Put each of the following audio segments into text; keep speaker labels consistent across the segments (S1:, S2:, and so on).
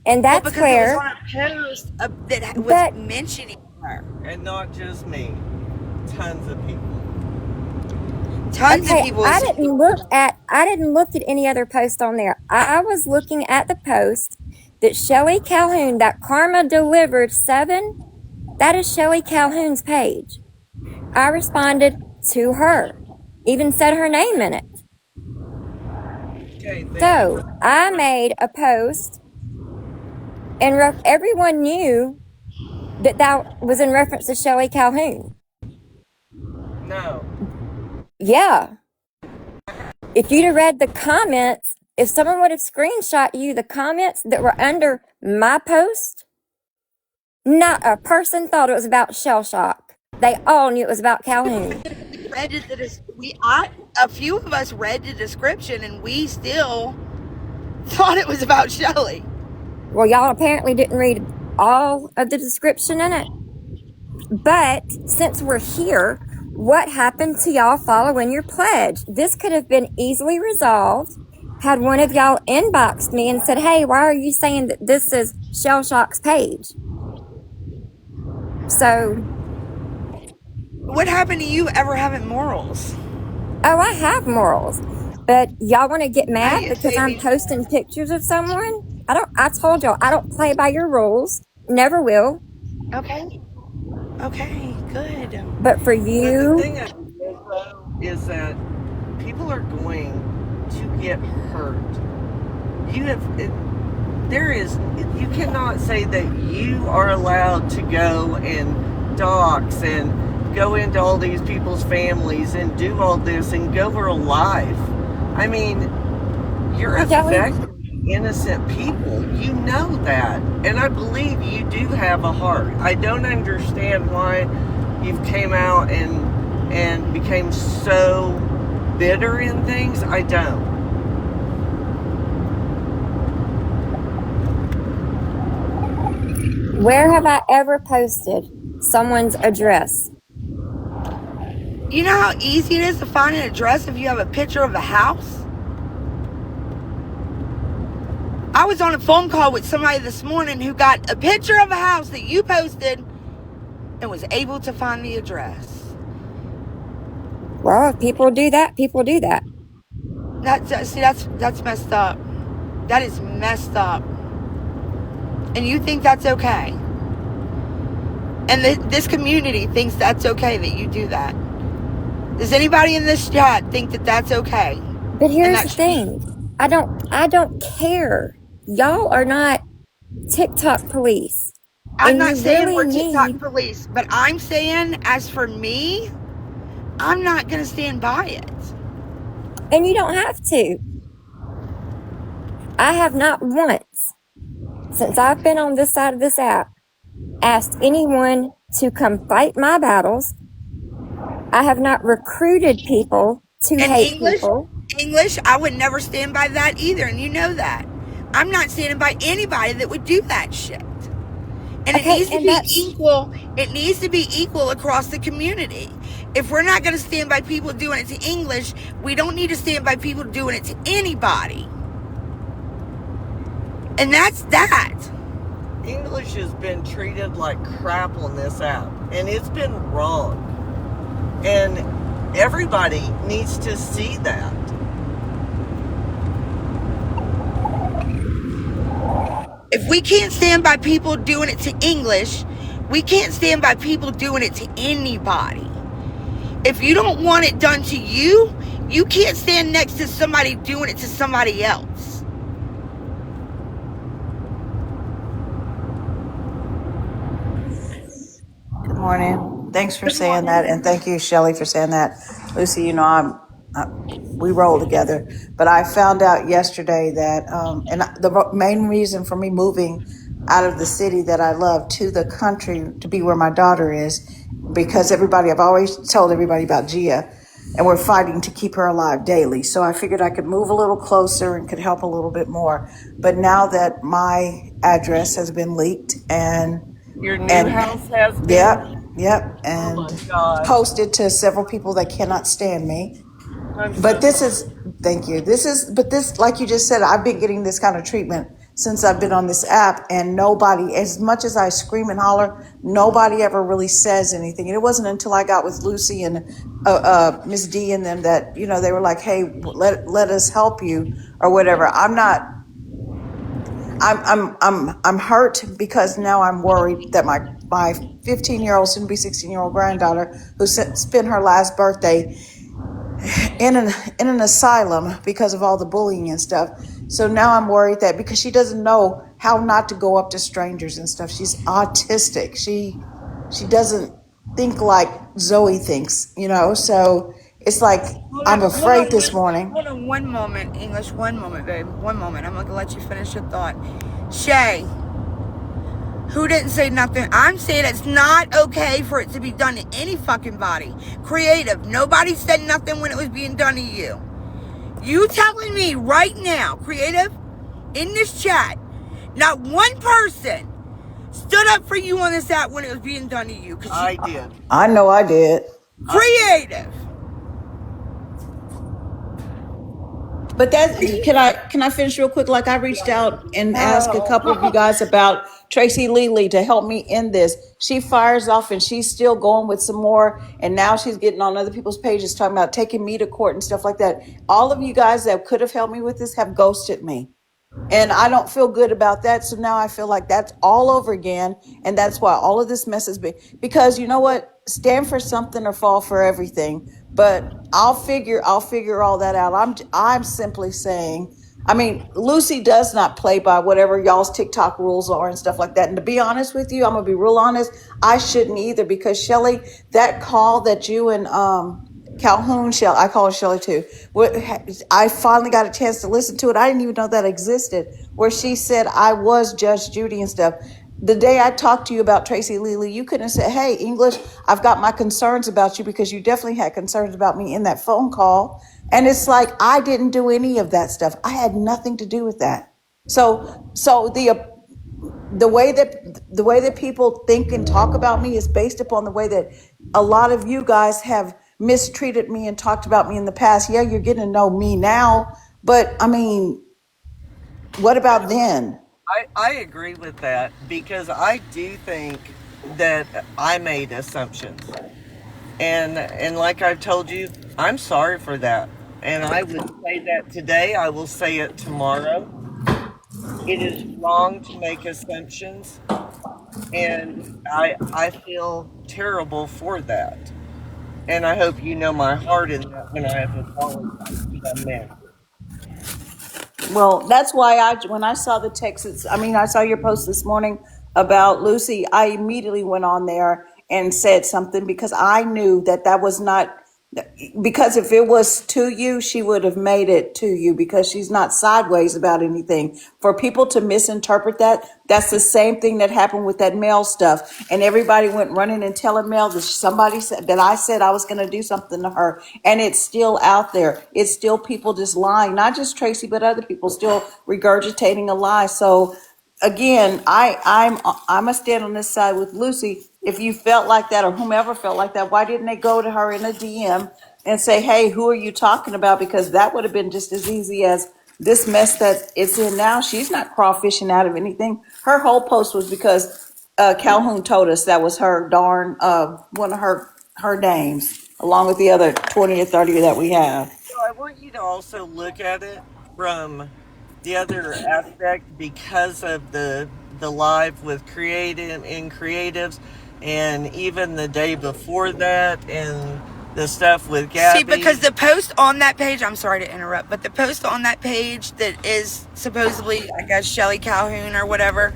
S1: And
S2: Well,
S1: that's
S2: because it was
S1: where,
S2: on a post that was
S1: but
S2: mentioning her.
S3: And not just me, tons of people.
S2: Tons of
S1: okay,
S2: people.
S1: I didn't look at any other post on there. I was looking at the post that Shelley Calhoun, that Karma delivered 7, that is Shelley Calhoun's page. I responded to her, even said her name in it.
S3: Okay, then.
S1: So I made a post, and everyone knew that was in reference to Shelley Calhoun.
S3: No.
S1: Yeah. If you'd have read the comments, if someone would have screenshot you the comments that were under my post, not a person thought it was about shell shock. They all knew it was about Calhoun.
S2: A few of us read the description, and we still thought it was about Shelley.
S1: Well, y'all apparently didn't read all of the description in it. But since we're here, what happened to y'all following your pledge? This could have been easily resolved had one of y'all inboxed me and said, hey, why are you saying that this is Shell Shock's page? So,
S2: What happened to you ever having morals?
S1: oh, I have morals. But y'all want to get mad
S2: you
S1: because I'm
S2: saving-
S1: posting pictures of someone? I told y'all, I don't play by your rules. Never will.
S2: Okay. Okay, good.
S1: But for
S3: But the
S1: you,
S3: thing is that people are going to get hurt. You cannot say that you are allowed to go and dox and go into all these people's families and do all this and go for a life. I mean, you're
S1: Shelley,
S3: affecting innocent people. You know that. And I believe you do have a heart. I don't understand why you've came out and became so bitter in things. I don't.
S1: where have I ever posted someone's address?
S2: You know how easy it is to find an address if you have a picture of a house? I was on a phone call with somebody this morning who got a picture of a house that you posted and was able to find the address.
S1: Well, if people do that, people do that.
S2: That's messed up. That is messed up. And you think that's okay. And this community thinks that's okay that you do that. Does anybody in this chat think that that's okay?
S1: But here's the thing. I don't care. Y'all are not TikTok police.
S2: I'm not saying we're TikTok police, but I'm saying, as for me, I'm not going to stand by it.
S1: And you don't have to. I have not once, since I've been on this side of this app, asked anyone to come fight my battles. I have not recruited people to hate people.
S2: English, I would never stand by that either, and you know that. I'm not standing by anybody that would do that shit. And
S1: Okay,
S2: it needs to be equal. It needs to be equal across the community. If we're not going to stand by people doing it to English, we don't need to stand by people doing it to anybody. And that's that.
S3: English has been treated like crap on this app, and it's been wrong. And everybody needs to see that.
S2: If we can't stand by people doing it to English, we can't stand by people doing it to anybody. If you don't want it done to you, you can't stand next to somebody doing it to somebody else.
S4: Good morning. Thanks for saying that, and thank you, Shelley, for saying that. Lucy, you know, we roll together, but I found out yesterday that, and the main reason for me moving out of the city that I love to the country to be where my daughter is, because I've always told everybody about Gia, and we're fighting to keep her alive daily. So I figured I could move a little closer and could help a little bit more. But now that my address has been leaked and
S3: your new house has been?
S4: Yep, and posted to several people that cannot stand me. Thank you. This, like you just said, I've been getting this kind of treatment since I've been on this app, and nobody, as much as I scream and holler, nobody ever really says anything. And it wasn't until I got with Lucy and Miss D and them that, you know, they were like, hey, let us help you or whatever. I'm hurt because now I'm worried that my 15-year-old, soon to be 16-year-old granddaughter, who spent her last birthday in an asylum because of all the bullying and stuff. So now I'm worried that because she doesn't know how not to go up to strangers and stuff. She's autistic. She doesn't think like Zoe thinks, you know. So it's like I'm afraid this morning.
S2: Hold on one moment, English. One moment, babe. One moment. I'm going to let you finish your thought. Shay, who didn't say nothing? I'm saying it's not okay for it to be done to any fucking body. Creative. Nobody said nothing when it was being done to you. You telling me right now, creative, in this chat, not one person stood up for you on this app when it was being done to you.
S3: I did.
S4: I know I did.
S2: Creative.
S4: But that can I finish real quick? Like I reached out and asked a couple of you guys about Tracy Lely to help me in this. She fires off and she's still going with some more, and now she's getting on other people's pages talking about taking me to court and stuff like that. All of you guys that could have helped me with this have ghosted me. And I don't feel good about that. So now I feel like that's all over again. And that's why all of this mess has been, because you know what? Stand for something or fall for everything. But I'll figure all that out. I'm simply saying, I mean, Lucy does not play by whatever y'all's TikTok rules are and stuff like that. And to be honest with you, I'm gonna be real honest. I shouldn't either, because Shelly, that call that you and Calhoun, I call her Shelly too. I finally got a chance to listen to it. I didn't even know that existed. Where she said I was Judge Judy and stuff. The day I talked to you about Tracy Lely, you couldn't have said, "Hey, English, I've got my concerns about you," because you definitely had concerns about me in that phone call. And it's like I didn't do any of that stuff. I had nothing to do with that. So the way that people think and talk about me is based upon the way that a lot of you guys have mistreated me and talked about me in the past. Yeah, you're getting to know me now, but I mean, what about then?
S3: I agree with that, because I do think that I made assumptions. And like I've told you, I'm sorry for that. And I would say that today, I will say it tomorrow. It is wrong to make assumptions, and I feel terrible for that. And I hope you know my heart in that when I have apologized to that man.
S4: Well, that's why when I saw the text, I saw your post this morning about Lucy, I immediately went on there and said something, because I knew that was not, because if it was to you, she would have made it to you, because she's not sideways about anything. For people to misinterpret that, that's the same thing that happened with that mail stuff. And everybody went running and telling Mel that somebody said that I said I was going to do something to her. And it's still out there. It's still people just lying, not just Tracy, but other people still regurgitating a lie. So again, I'm a stand on this side with Lucy. If you felt like that, or whomever felt like that, why didn't they go to her in a DM and say, "Hey, who are you talking about?" Because that would have been just as easy as this mess that it's in now. She's not crawfishing out of anything. Her whole post was because Calhoun told us that was her darn one of her names, along with the other 20 or 30 that we have.
S3: So I want you to also look at it from the other aspect, because of the live with creative and creatives, and even the day before that, and the stuff with Gabby.
S2: See, because the post on that page, I'm sorry to interrupt, but the post on that page that is supposedly, I guess, Shelly Calhoun or whatever,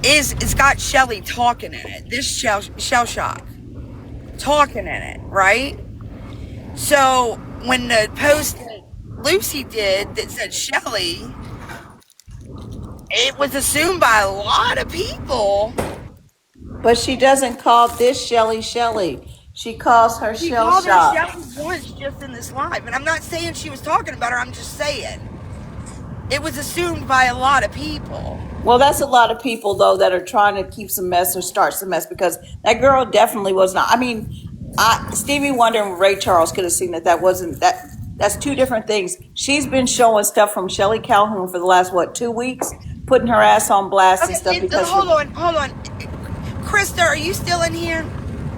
S2: it's got Shelly talking in it. This shell shock talking in it, right? So when the post that Lucy did that said Shelly, it was assumed by a lot of people.
S4: But she doesn't call this Shelly Shelly. She calls her
S2: She
S4: Shell
S2: called her
S4: Shock.
S2: Shelly once just in this live. And I'm not saying she was talking about her. I'm just saying it was assumed by a lot of people.
S4: Well, that's a lot of people, though, that are trying to keep some mess or start some mess, because that girl definitely was not. Stevie Wonder and Ray Charles could have seen that wasn't that. That's two different things. She's been showing stuff from Shelley Calhoun for the last, 2 weeks, putting her ass on blast and stuff
S2: Okay,
S4: because
S2: hold on. Krista, are you still in here?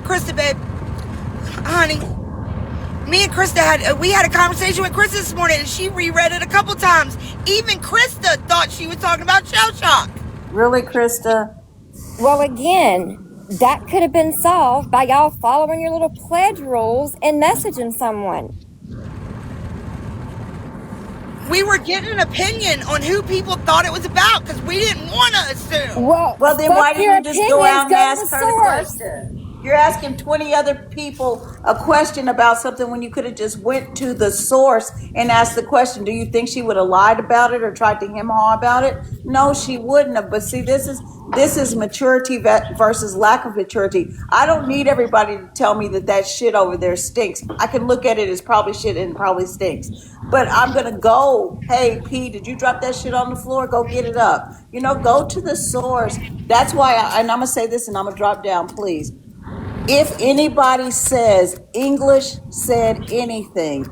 S2: Krista, babe. Honey. Me and Krista had a conversation with Krista this morning, and she reread it a couple times. Even Krista thought she was talking about shell shock.
S4: Really, Krista?
S1: Well, again, that could have been solved by y'all following your little pledge rules and messaging someone.
S2: We were getting an opinion on who people thought it was about because we didn't want to assume.
S1: Well,
S4: Then why didn't you just go out and ask her the
S1: source.
S4: question? You're asking 20 other people a question about something when you could have just went to the source and asked the question. Do you think she would have lied about it or tried to hem-haw about it? No, she wouldn't have. But see, this is maturity versus lack of maturity. I don't need everybody to tell me that shit over there stinks. I can look at it as probably shit and probably stinks. But I'm going to go, hey, P, did you drop that shit on the floor? Go get it up. Go to the source. That's why, and I'm going to say this and I'm going to drop down, please. If anybody says English said anything,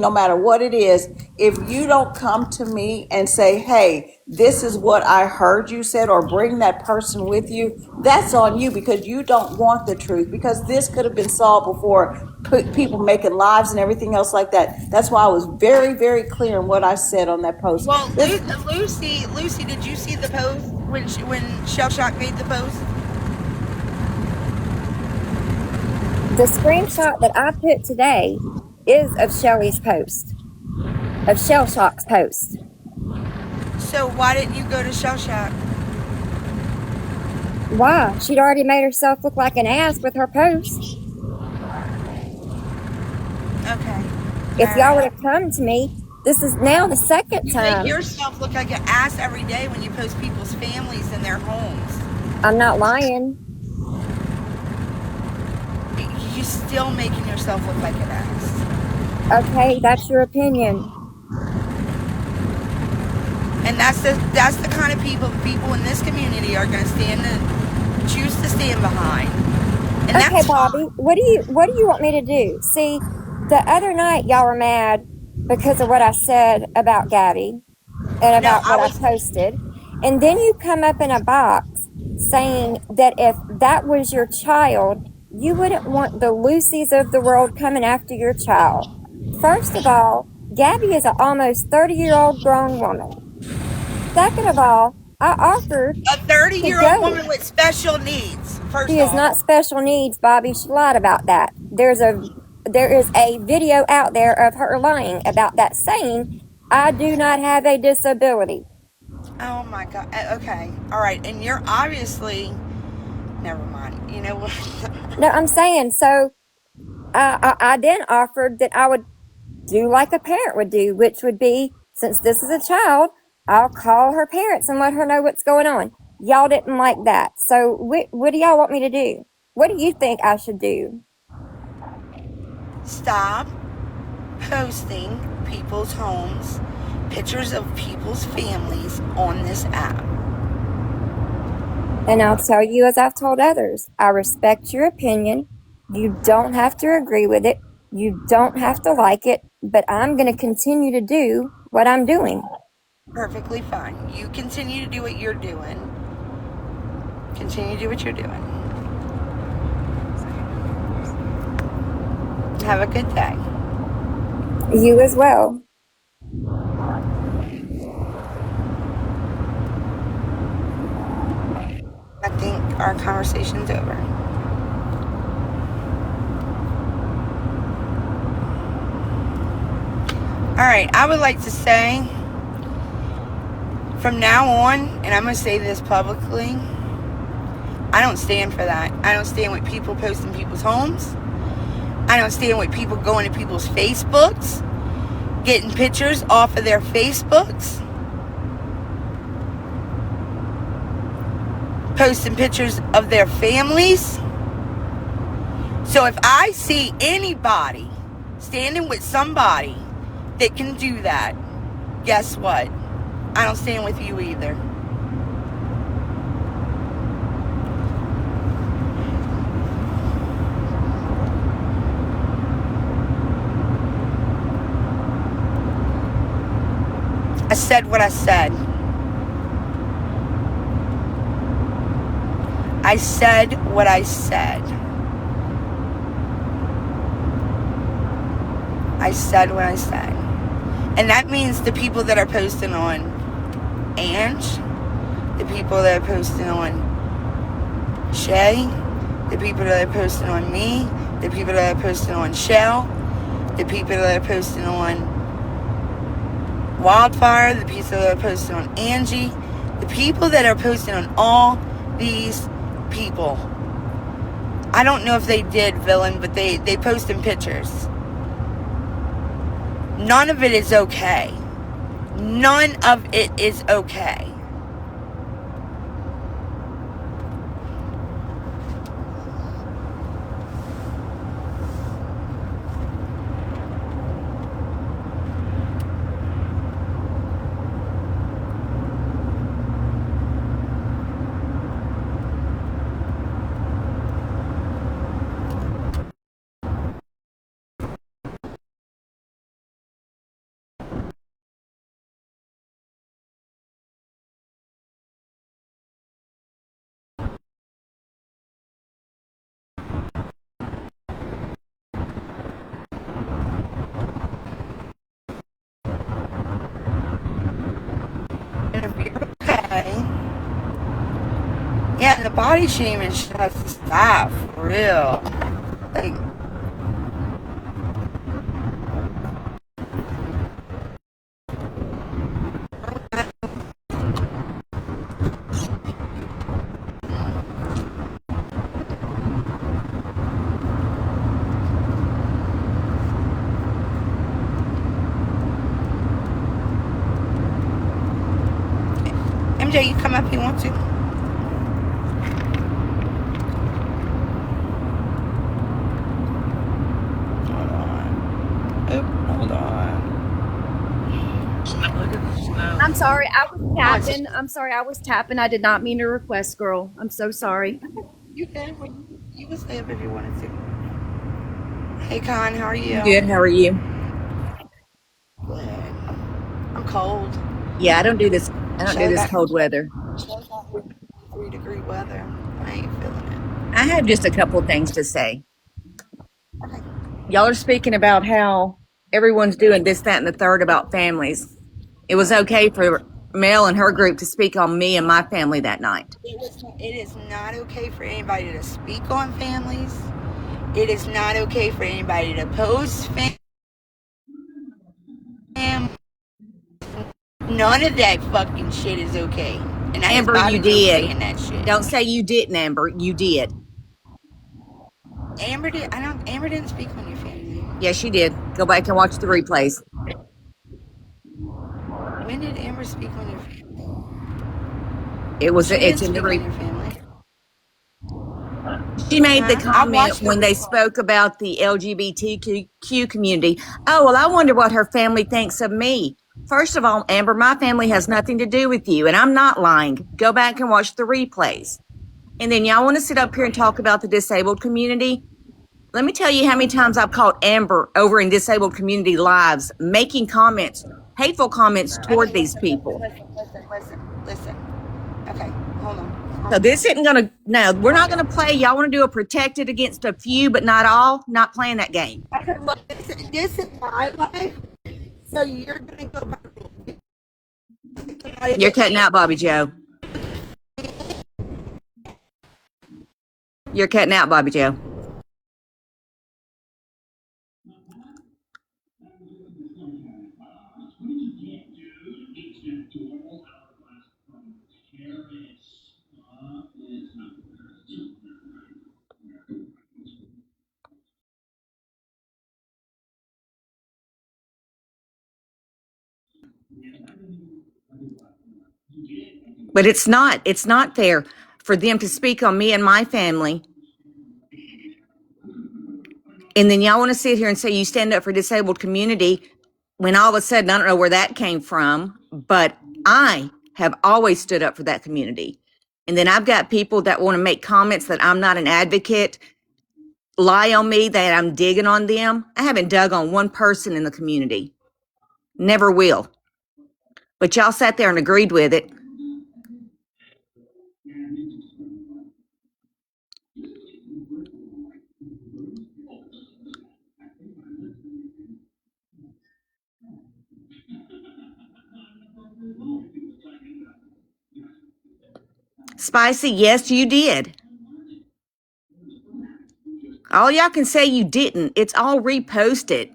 S4: no matter what it is, if you don't come to me and say, hey, this is what I heard you said, or bring that person with you, that's on you because you don't want the truth, because this could have been solved before people making lives and everything else like that. That's why I was very, very clear in what I said on that post.
S2: Well, Lucy, did you see the post when Shell Shock made the post?
S1: The screenshot that I put today is of Shelley's post, of Shell Shock's post.
S2: So why didn't you go to Shell Shock?
S1: Why? She'd already made herself look like an ass with her post.
S2: Okay.
S1: If y'all would have come to me, this is now the second time.
S2: You make yourself look like an ass every day when you post people's families in their homes.
S1: I'm not lying.
S2: You're still making yourself look like an ass.
S1: Okay, that's your opinion.
S2: And that's the kind of people in this community are going to choose to stand behind. And
S1: okay,
S2: that's
S1: Bobby, what do you want me to do? See, the other night y'all were mad because of what I said about Gabby and about what I posted. And then you come up in a box saying that if that was your child, you wouldn't want the Lucys of the world coming after your child. First of all, Gabby is an almost 30-year-old grown woman. Second of all, I offered
S2: a 30-year-old woman with special needs.
S1: She is not special needs, Bobby. She lied about that. There is a video out there of her lying about that, saying, I do not have a disability.
S2: Oh my God. Okay. All right. And you're obviously, never mind. You know what?
S1: No, I'm saying, so I then offered that I would do like a parent would do, which would be, since this is a child, I'll call her parents and let her know what's going on. Y'all didn't like that. So what do y'all want me to do? What do you think I should do?
S2: Stop posting people's homes, pictures of people's families on this app.
S1: And I'll tell you, as I've told others, I respect your opinion. You don't have to agree with it. You don't have to like it, but I'm going to continue to do what I'm doing.
S2: Perfectly fine. You continue to do what you're doing. Continue to do what you're doing. Have a good day.
S1: You as well.
S2: I think our conversation's over. All right, I would like to say, from now on, and I'm going to say this publicly, I don't stand for that. I don't stand with people posting people's homes. I don't stand with people going to people's Facebooks, getting pictures off of their Facebooks, posting pictures of their families. So if I see anybody standing with somebody that can do that, guess what? I don't stand with you either. I said what I said. I said what I said. I said what I said. And that means the people that are posting on Ange, the people that are posting on Shay, the people that are posting on me, the people that are posting on Shell, the people that are posting on Wildfire, the people that are posting on Angie, the people that are posting on all these people. I don't know if they did, villain, but they posting pictures. None of it is okay. None of it is okay. And if you're okay, yeah, and the body shaming shit has to stop, for real. Like, MJ, you come up if you want to. Hold on. Oop, hold on. Look at the snow.
S5: I'm sorry, I was tapping. I'm sorry, I was tapping. I did not mean to request, girl. I'm so sorry.
S2: You can. You can stay up if you wanted to. Hey, Con, how are you?
S5: Good, how are you?
S2: Good. I'm cold.
S5: Yeah, I don't do this cold weather.
S2: 3-degree weather. I ain't feeling it.
S5: I have just a couple of things to say.
S2: Okay.
S5: Y'all are speaking about how everyone's doing this, that, and the third about families. It was okay for Mel and her group to speak on me and my family that night.
S2: It is not okay for anybody to speak on families. It is not okay for anybody to post families. None of that fucking shit is okay. And that
S5: Amber,
S2: is not
S5: you
S2: a joke
S5: did.
S2: saying that shit.
S5: Don't say you didn't, Amber. You did.
S2: Amber didn't speak on your family.
S5: Yes, she did. Go back and watch the replays.
S2: When did Amber speak on your family?
S5: It's in the
S2: on your family.
S5: She made the
S2: Huh?
S5: comment when they spoke about the LGBTQ community. Oh, well, I wonder what her family thinks of me. First of all, Amber, my family has nothing to do with you, and I'm not lying. Go back and watch the replays. And then y'all want to sit up here and talk about the disabled community? Let me tell you how many times I've caught Amber over in disabled community lives making comments, hateful comments toward these people.
S2: Listen. Okay, hold on.
S5: So this isn't gonna, no, we're not gonna play. Y'all want to do a protected against a few, but not all? Not playing that game.
S2: Okay, look, this is my life. So you're gonna go back.
S5: You're cutting out, Bobby Joe. You're cutting out, Bobby Joe. But it's not fair for them to speak on me and my family. And then y'all want to sit here and say you stand up for disabled community when all of a sudden, I don't know where that came from, but I have always stood up for that community. And then I've got people that want to make comments that I'm not an advocate, lie on me that I'm digging on them. I haven't dug on one person in the community. Never will. But y'all sat there and agreed with it. Spicy, yes, you did. All y'all can say you didn't. It's all reposted.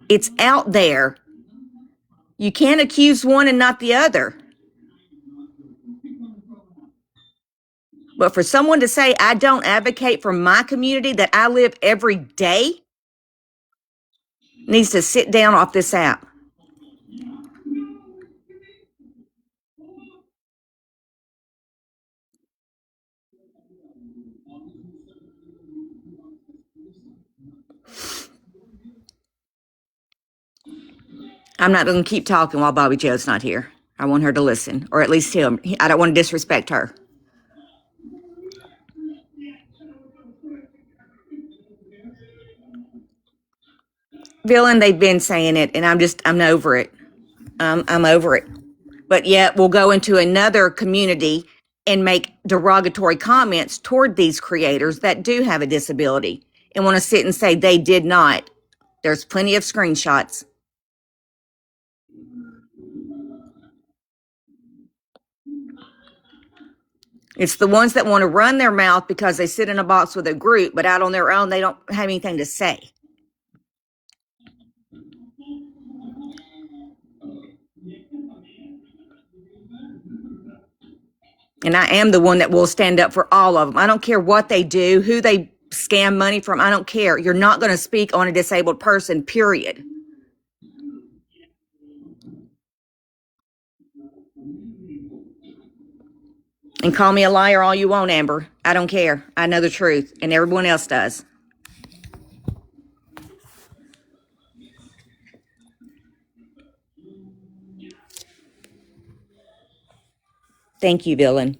S5: It's out there. You can't accuse one and not the other. But for someone to say, I don't advocate for my community that I live every day, needs to sit down off this app. I'm not going to keep talking while Bobby Joe's not here. I want her to listen, or at least him. I don't want to disrespect her. Villain, they've been saying it, and I'm over it. I'm over it. But yet we'll go into another community and make derogatory comments toward these creators that do have a disability and want to sit and say they did not. There's plenty of screenshots. It's the ones that want to run their mouth because they sit in a box with a group, but out on their own, they don't have anything to say. And I am the one that will stand up for all of them. I don't care what they do, who they scam money from. I don't care. You're not going to speak on a disabled person, period. And call me a liar all you want, Amber. I don't care. I know the truth, and everyone else does. Thank you, villain.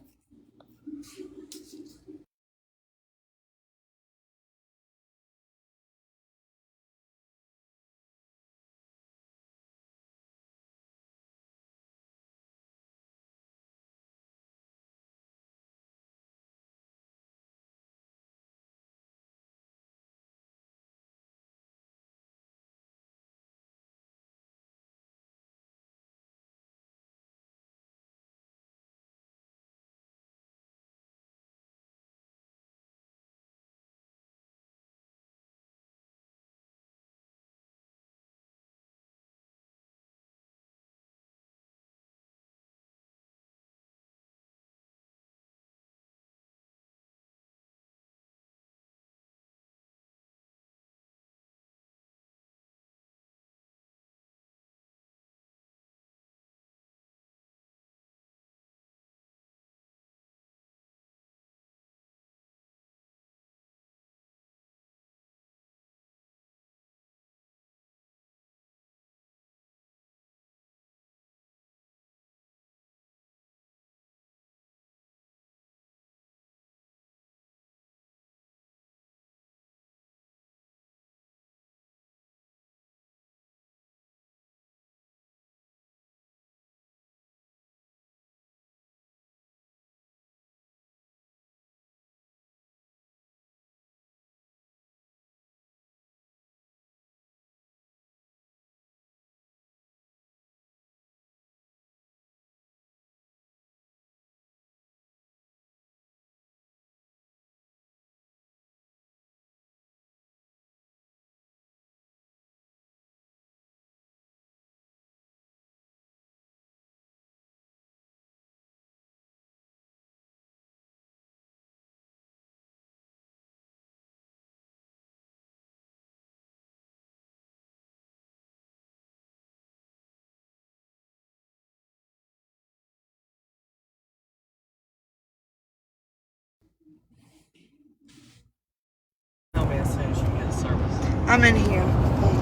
S3: Tell me as soon as you get service.
S2: I'm in here.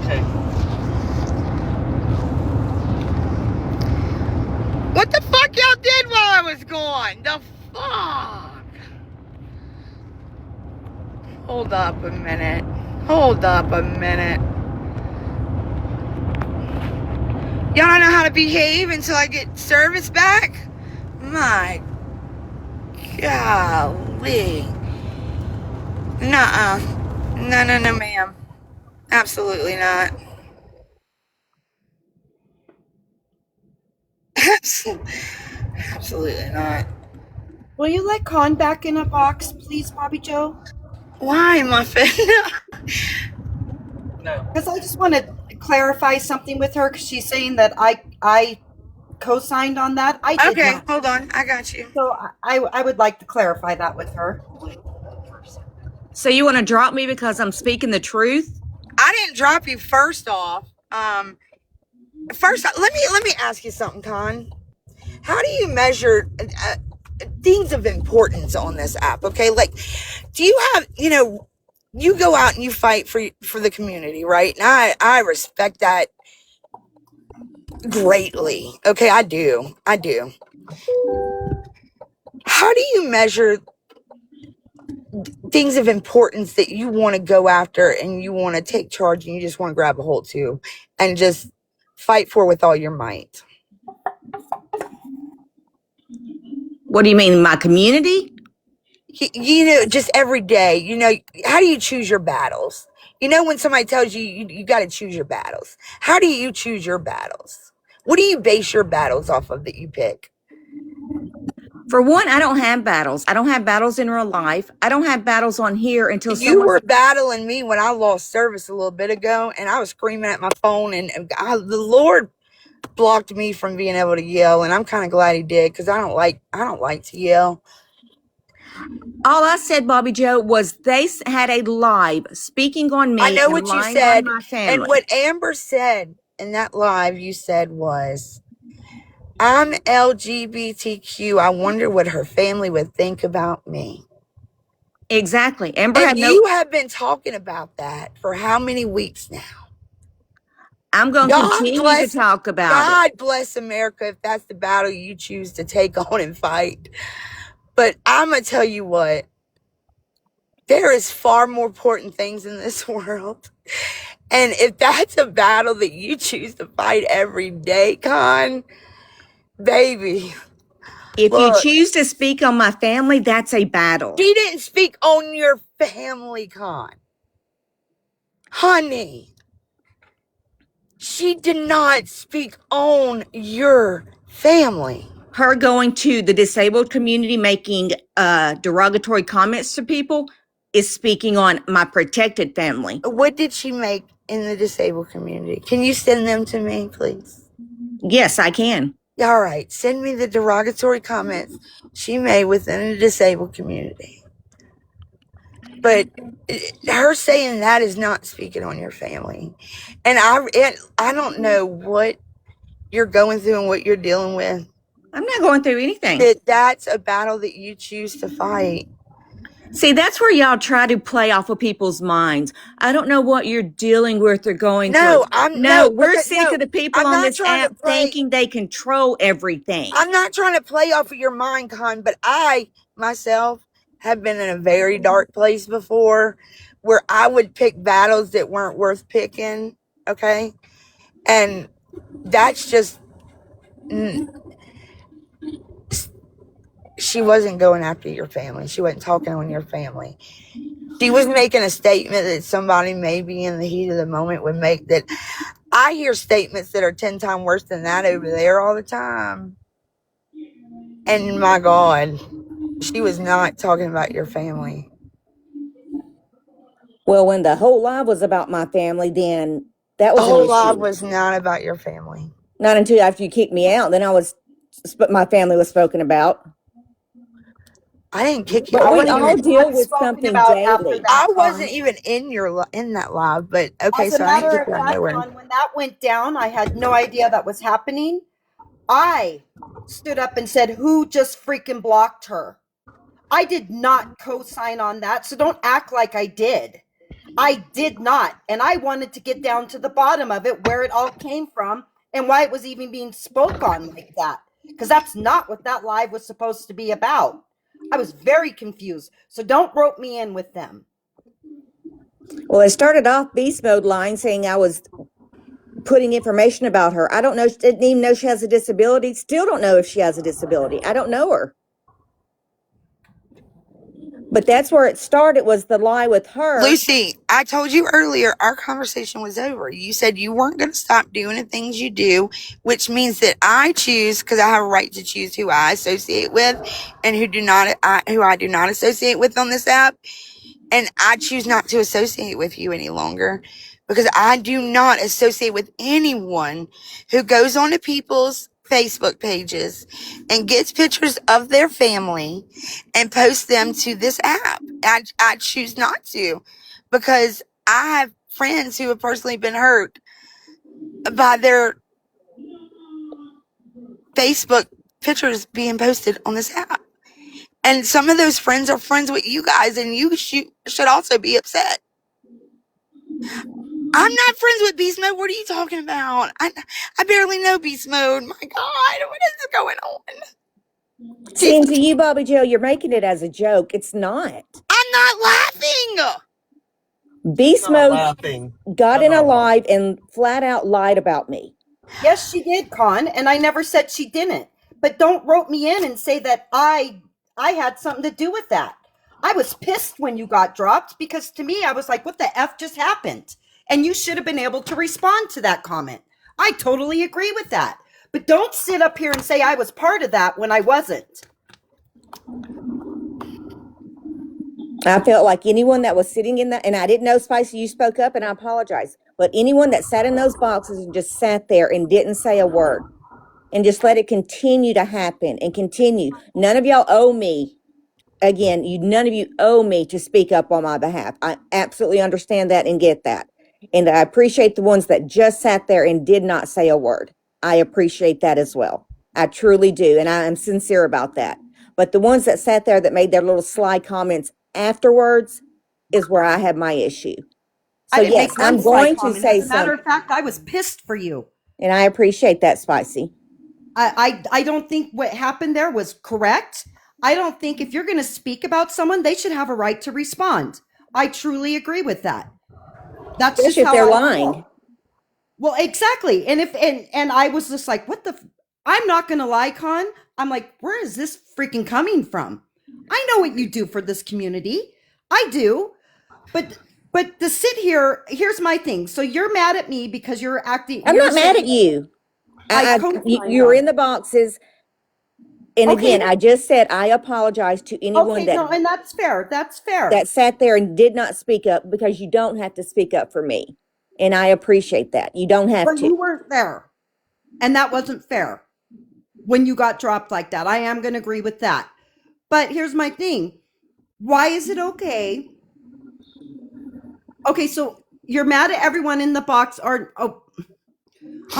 S3: Okay.
S2: What the fuck y'all did while I was gone? The fuck? Hold up a minute. Hold up a minute. Y'all don't know how to behave until I get service back? My golly. Nuh-uh. No, no, no, ma'am. Absolutely not. Absolutely not.
S6: Will you let Con back in a box, please, Msbobbijo?
S2: Why, Muffin?
S3: No.
S6: Because I just want to clarify something with her, because she's saying that I co-signed on that. I did
S2: Okay,
S6: not.
S2: hold on. I got you.
S6: So I would like to clarify that with her.
S5: So you want to drop me because I'm speaking the truth?
S2: I didn't drop you first off. First, let me ask you something, Con. How do you measure things of importance on this app? Okay, like, do you have, you go out and you fight for the community, right? And I respect that greatly. Okay, I do. How do you measure things of importance that you want to go after and you want to take charge and you just want to grab a hold to and just fight for with all your might?
S5: What do you mean, my community?
S2: Just every day, how do you choose your battles? When somebody tells you you got to choose your battles, how do you choose your battles? What do you base your battles off of that you pick?
S5: For one, I don't have battles. I don't have battles in real life. I don't have battles on here until
S2: You
S5: someone.
S2: were battling me when I lost service a little bit ago, and I was screaming at my phone, and the Lord blocked me from being able to yell, and I'm kind of glad He did, because I don't like to yell.
S5: All I said, Msbobbijo, was they had a live speaking on me.
S2: I know
S5: and
S2: what you
S5: lying
S2: said,
S5: on my family.
S2: and what Amber said in that live, you said was, I'm LGBTQ. I wonder what her family would think about me.
S5: Exactly. Amber
S2: And
S5: had
S2: you have been talking about that for how many weeks now?
S5: I'm going to continue to talk about it.
S2: God bless America if that's the battle you choose to take on and fight. But I'm going to tell you what, there is far more important things in this world. And if that's a battle that you choose to fight every day, Con, baby.
S5: If
S2: Look,
S5: you choose to speak on my family, that's a battle.
S2: She didn't speak on your family, Con. Honey. She did not speak on your family.
S5: Her going to the disabled community making derogatory comments to people is speaking on my protected family.
S2: What did she make in the disabled community? Can you send them to me, please?
S5: Yes, I can.
S2: All right. Send me the derogatory comments she made within the disabled community. But her saying that is not speaking on your family. And I don't know what you're going through and what you're dealing with.
S5: I'm not going through anything.
S2: That's a battle that you choose to fight.
S5: See, that's where y'all try to play off of people's minds. I don't know what you're dealing with or going through. We're sick of the people on this app thinking they control everything.
S2: I'm not trying to play off of your mind, Con, but I, myself, have been in a very dark place before where I would pick battles that weren't worth picking, okay? And that's just... She wasn't going after your family. She wasn't talking on your family. She was making a statement that somebody maybe in the heat of the moment would make. That I hear statements that are 10 times worse than that over there all the time. And my God, she was not talking about your family.
S5: Well, when the whole live was about my family, then that was
S2: the whole live was not about your family.
S5: Not until after you kicked me out, then my family was spoken about.
S2: I didn't kick you.
S5: But we all deal with something daily.
S2: I wasn't even in that live, but okay.
S6: As a
S2: So I
S6: matter
S2: didn't
S6: of
S2: kick you nowhere.
S6: fact, when that went down, I had no idea that was happening. I stood up and said, "Who just freaking blocked her?" I did not co-sign on that, so don't act like I did. I did not, and I wanted to get down to the bottom of it, where it all came from, and why it was even being spoke on like that, because that's not what that live was supposed to be about. I was very confused, so don't rope me in with them.
S5: Well, I started off beast mode line saying I was putting information about her. I don't know. Didn't even know she has a disability. Still don't know if she has a disability. I don't know her. But that's where it started, was the lie with her.
S2: Lucy, I told you earlier our conversation was over. You said you weren't going to stop doing the things you do, which means that I choose, because I have a right to choose who I associate with and who I do not associate with on this app. And I choose not to associate with you any longer, because I do not associate with anyone who goes onto people's Facebook pages and gets pictures of their family and posts them to this app. I choose not to, because I have friends who have personally been hurt by their Facebook pictures being posted on this app. And some of those friends are friends with you guys, and you should also be upset. I'm not friends with Beast Mode. What are you talking about? I barely know Beast Mode. My God, what is going on?
S5: See, and to you, Msbobbijo, you're making it as a joke. It's not.
S2: I'm not laughing.
S5: Beast
S3: Not
S5: Mode
S3: laughing.
S5: got
S3: I'm
S5: in a
S3: not
S5: live and flat out lied about me.
S6: Yes, she did, Con, and I never said she didn't. But don't rope me in and say that I had something to do with that. I was pissed when you got dropped, because to me I was like, what the F just happened? And you should have been able to respond to that comment. I totally agree with that. But don't sit up here and say I was part of that when I wasn't.
S5: I felt like anyone that was sitting in that, and I didn't know, Spicy, you spoke up, and I apologize. But anyone that sat in those boxes and just sat there and didn't say a word and just let it continue to happen and continue. None of y'all owe me. Again, none of you owe me to speak up on my behalf. I absolutely understand that and get that. And I appreciate the ones that just sat there and did not say a word. I appreciate that as well. I truly do. And I am sincere about that. But the ones that sat there that made their little sly comments afterwards is where I have my issue. So
S6: I didn't
S5: yes,
S6: make one
S5: I'm
S6: sly
S5: going to
S6: comment.
S5: say
S6: As a matter
S5: something.
S6: of fact, I was pissed for you.
S5: And I appreciate that, Spicy.
S6: I don't think what happened there was correct. I don't think if you're going to speak about someone, they should have a right to respond. I truly agree with that. That's
S5: Especially
S6: just
S5: if
S6: how
S5: they're
S6: I
S5: lying.
S6: feel. Well, exactly. And if and I was just like, what the I'm not going to lie, Con. I'm like, where is this freaking coming from? I know what you do for this community. I do. But to sit here, here's my thing. So you're mad at me because you're acting
S5: I'm
S6: you're
S5: not mad at
S6: saying
S5: you.
S6: I co-signed
S5: You're
S6: on
S5: in
S6: it.
S5: the boxes. And
S6: Okay,
S5: again, I just said I apologize to anyone
S6: okay, no, and that's fair. That's fair.
S5: that sat there and did not speak up, because you don't have to speak up for me. And I appreciate that. You don't have
S6: But
S5: to.
S6: you weren't there. And that wasn't fair when you got dropped like that. I am going to agree with that. But here's my thing. Why is it okay? Okay, so you're mad at everyone in the box, or I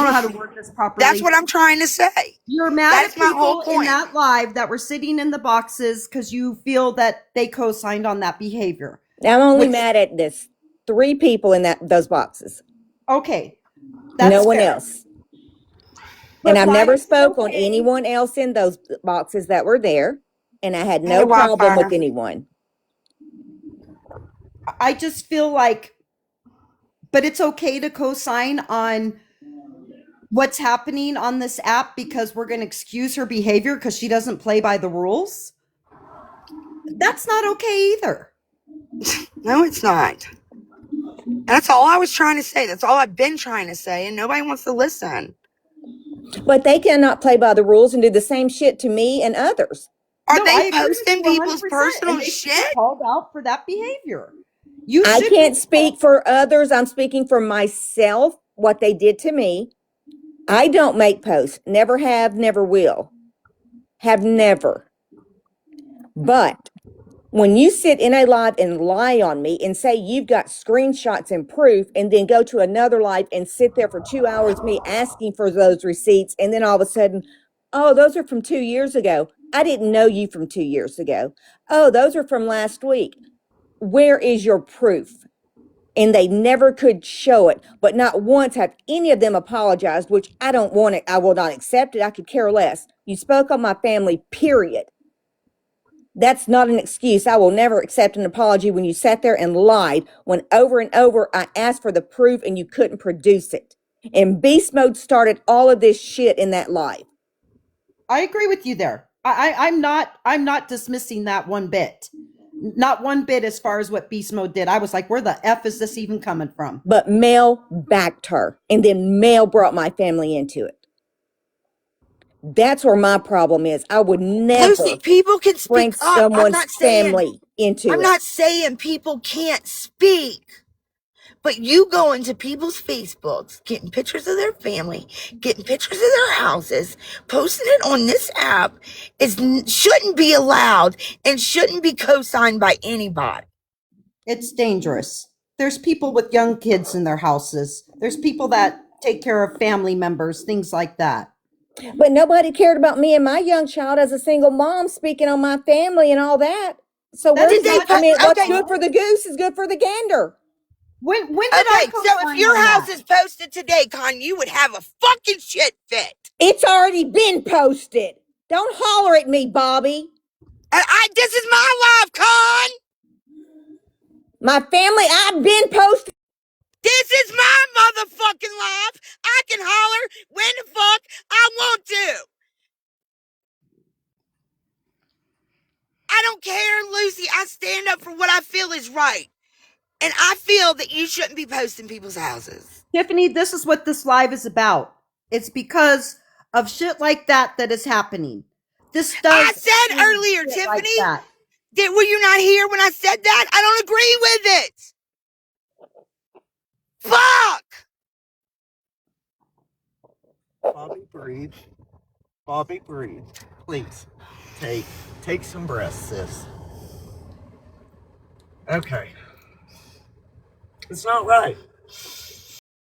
S6: don't know how to word this
S2: That's
S6: properly.
S2: what I'm trying to say.
S6: You're mad
S2: That's
S6: at
S2: my whole
S6: people in
S2: point.
S6: that live that were sitting in the boxes because you feel that they co-signed on that behavior.
S5: I'm only
S6: Which,
S5: mad at this 3 people in those boxes.
S6: okay,
S5: No
S6: that's
S5: one
S6: fair.
S5: else. And
S6: But
S5: I've
S6: why
S5: never
S6: is it
S5: spoke on
S6: okay?
S5: anyone else in those boxes that were there. And I had
S2: Hey,
S5: no problem with
S2: Wildfire.
S5: anyone.
S6: I just feel like, but it's okay to co-sign on what's happening on this app because we're going to excuse her behavior because she doesn't play by the rules. That's not okay either.
S2: No, it's not. That's all I was trying to say. That's all I've been trying to say, and nobody wants to listen.
S5: But they cannot play by the rules and do the same shit to me and others.
S2: Are
S6: No, I
S2: they
S6: agree with
S2: posting
S6: you 100%.
S2: people's personal
S6: And they should be
S2: shit?
S6: called out for that behavior. You
S5: I
S6: should
S5: can't
S6: be.
S5: speak for others. I'm speaking for myself, what they did to me. I don't make posts. Never have, never will. Have never. But when you sit in a live and lie on me and say you've got screenshots and proof, and then go to another live and sit there for 2 hours, me asking for those receipts, and then all of a sudden, oh, those are from 2 years ago. I didn't know you from 2 years ago. Oh, those are from last week. Where is your proof? And they never could show it, but not once have any of them apologized, which I don't want it. I will not accept it. I could care less. You spoke on my family, period. That's not an excuse. I will never accept an apology when you sat there and lied, when over and over I asked for the proof and you couldn't produce it. And beast mode started all of this shit in that live.
S6: I agree with you there. I'm not dismissing that one bit. Not one bit as far as what Beast Mode did. I was like, where the F is this even coming from?
S5: But Mel backed her, and then Mel brought my family into it. That's where my problem is. I would never
S2: Lucy, people can
S5: bring
S2: speak up.
S5: someone's family into
S2: I'm
S5: it.
S2: not saying people can't speak. But you go into people's Facebooks, getting pictures of their family, getting pictures of their houses, posting it on this app shouldn't be allowed and shouldn't be co-signed by anybody.
S6: It's dangerous. There's people with young kids in their houses. There's people that take care of family members, things like that.
S5: But nobody cared about me and my young child as a single mom speaking on my family and all that. So
S6: That
S5: where's
S6: is
S5: the
S6: not
S5: argument? What's
S2: okay.
S5: good for the goose is good for the gander.
S6: When did
S2: Okay,
S6: I
S2: so
S6: co-sign
S2: if your
S6: on
S2: house
S6: that?
S2: is posted today, Con, you would have a fucking shit fit.
S5: It's already been posted. Don't holler at me, Bobby.
S2: This is my life, Con.
S5: My family, I've been posted.
S2: This is my motherfucking life. I can holler when the fuck I want to. I don't care, Lucy. I stand up for what I feel is right. And I feel that you shouldn't be posting people's houses.
S6: Tiffany, this is what this live is about. It's because of shit like that that is happening. This does.
S2: I said earlier, Tiffany,
S6: like that.
S2: were you not here when I said that? I don't agree with it. Fuck!
S3: Bobby, breathe. Bobby, breathe. Please, take some breaths, sis. Okay. It's not right.